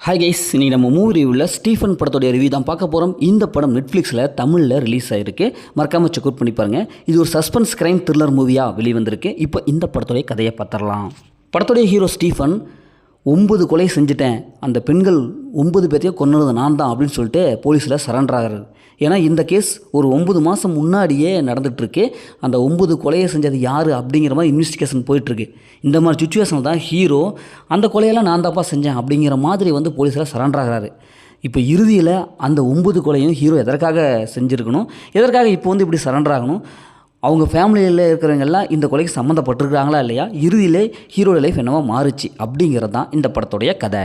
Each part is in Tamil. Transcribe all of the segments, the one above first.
ஹாய் கைஸ், இன்றைக்கி நம்ம மூவி ரிவ்யூவில் ஸ்டீஃபன் படத்தோடைய ரிவ்யூ தான் பார்க்க போகிறோம். இந்த படம் நெட்ஃப்ளிக்ஸில் தமிழில் ரிலீஸ் ஆகிருக்கு. மறக்காமல் செக் அவுட் பண்ணி பாருங்கள். இது ஒரு சஸ்பென்ஸ் கிரைம் த்ரில்லர் மூவியாக வெளிவந்திருக்கு. இப்போ இந்த படத்தோடைய கதையை பார்த்துடலாம். படத்தோடைய ஹீரோ ஸ்டீஃபன் 9 கொலை செஞ்சுட்டேன், அந்த பெண்கள் 9 பேர்த்தையும் கொன்னது நான் தான் அப்படின்னு சொல்லிட்டு போலீஸில் சரண்டர் ஆகிறாரு. ஏன்னா இந்த கேஸ் ஒரு 9 மாதம் முன்னாடியே நடந்துகிட்ருக்கு. அந்த 9 கொலையை செஞ்சது யார் அப்படிங்கிற மாதிரி இன்வெஸ்டிகேஷன் போயிட்டுருக்கு. இந்த மாதிரி சுச்சுவேஷனில் தான் ஹீரோ அந்த கொலையெல்லாம் நான் தான்ப்பா செஞ்சேன் அப்படிங்கிற மாதிரி போலீஸில் சரண்டர் ஆகிறாரு. இப்போ இறுதியில் அந்த 9 கொலையும் ஹீரோ எதற்காக செஞ்சுருக்கணும், எதற்காக இப்போ இப்படி சரண்டர் ஆகணும், அவங்க ஃபேமிலியில் இருக்கிறவங்கெல்லாம் இந்த கொலைக்கு சம்மந்தப்பட்டிருக்கிறாங்களா இல்லையா, இறுதியிலே ஹீரோட லைஃப் என்னவோ மாறுச்சு அப்படிங்கிறது தான் இந்த படத்தோடைய கதை.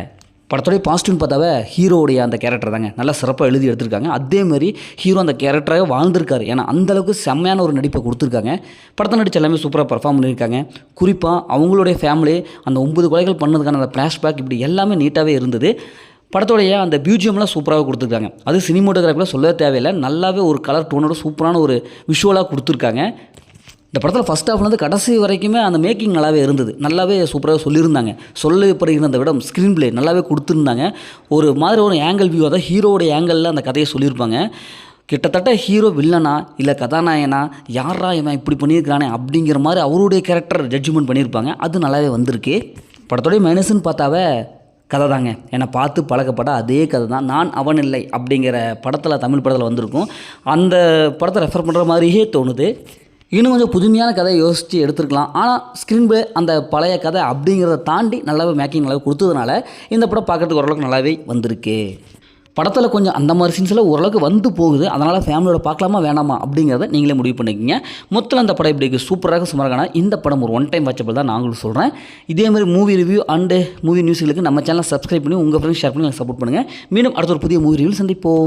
படத்தோடைய பாசிட்டிவ்னு பார்த்தாவே ஹீரோடைய அந்த கேரக்டர் தாங்க நல்லா சிறப்பாக எழுதி எடுத்திருக்காங்க. அதேமாதிரி ஹீரோ அந்த கேரக்டராக வாழ்ந்திருக்காரு. ஏன்னா அந்தளவுக்கு செம்மையான ஒரு நடிப்பை கொடுத்துருக்காங்க. படத்தை நடிச்ச எல்லாமே சூப்பராக பர்ஃபார்ம் பண்ணியிருக்காங்க. குறிப்பாக அவங்களுடைய ஃபேமிலி அந்த 9 கொலைகள் பண்ணதுக்கான அந்த ஃப்ளாஷ்பேக் இப்படி எல்லாமே நீட்டாகவே இருந்தது. படத்தோடைய அந்த பியூஜியம்லாம் சூப்பராக கொடுத்துருக்காங்க. அது சினிமோட்டோகிராஃபியில் சொல்லவே தேவையில்லை, நல்லாவே ஒரு கலர் டோனோட சூப்பரான ஒரு விஷுவலாக கொடுத்துருக்காங்க. இந்த படத்தில் ஃபஸ்ட் ஹாஃப்லேருந்து கடைசி வரைக்குமே அந்த மேக்கிங் நல்லாவே இருந்தது, நல்லாவே சூப்பராக சொல்லியிருந்தாங்க. சொல்லப்படுகிறத விட ஸ்க்ரீன் பிளே நல்லாவே கொடுத்துருந்தாங்க. ஒரு மாதிரி ஒரு ஆங்கிள் வியூ, அதாவது ஹீரோடைய ஆங்கிளில் அந்த கதையை சொல்லியிருப்பாங்க. கிட்டத்தட்ட ஹீரோ வில்லனா இல்லை கதாநாயகனா, யாரா இவன் இப்படி பண்ணியிருக்கானே அப்படிங்கிற மாதிரி அவருடைய கேரக்டர் ஜட்ஜ்மெண்ட் பண்ணியிருப்பாங்க. அது நல்லாவே வந்திருக்கு. படத்தோடைய மைனஸ்ன்னு பார்த்தாவே கதை தாங்க. என்னை பார்த்து பழக்கப்பட்ட அதே கதை தான். நான் அவன் இல்லை அப்படிங்கிற படத்தில், தமிழ் படத்தில் வந்திருக்கும். அந்த படத்தை ரெஃபர் பண்ணுற மாதிரியே தோணுது. இன்னும் கொஞ்சம் புதுமையான கதையை யோசித்து எடுத்துருக்கலாம். ஆனால் ஸ்க்ரீன் பிளே அந்த பழைய கதை அப்படிங்கிறத தாண்டி நல்லாவே மேக்கிங் நல்லாவே கொடுத்ததுனால இந்த படம் பார்க்குறதுக்கு ஓரளவுக்கு நல்லாவே வந்திருக்கு. படத்தில் கொஞ்சம் அந்த மாதிரி சீன்ஸில் ஓரளவுக்கு வந்து போகுது. அதனால் ஃபேமிலியோட பார்க்கலாமா வேணாமா அப்படிங்கிறத நீங்களே முடிவு பண்ணிக்கிங்க. மொத்தம் அந்த படம் இப்படி சூப்பராக சுமாரான இந்த படம் ஒரு ஒன் டைம் வாட்சபிள் தான் நாங்களும் சொல்கிறேன். இதேமாதிரி மூவி ரிவ்யூ அண்டு மூவி நியூஸ்களுக்கு நம்ம சேனலை சப்ஸ்கிரைப் பண்ணி உங்கள் ஃப்ரெண்ட்ஸ் ஷேர் பண்ணி சப்போர்ட் பண்ணுங்கள். மீண்டும் அடுத்த ஒரு புதிய மூவி ரிவ்யூ சந்திப்போம்.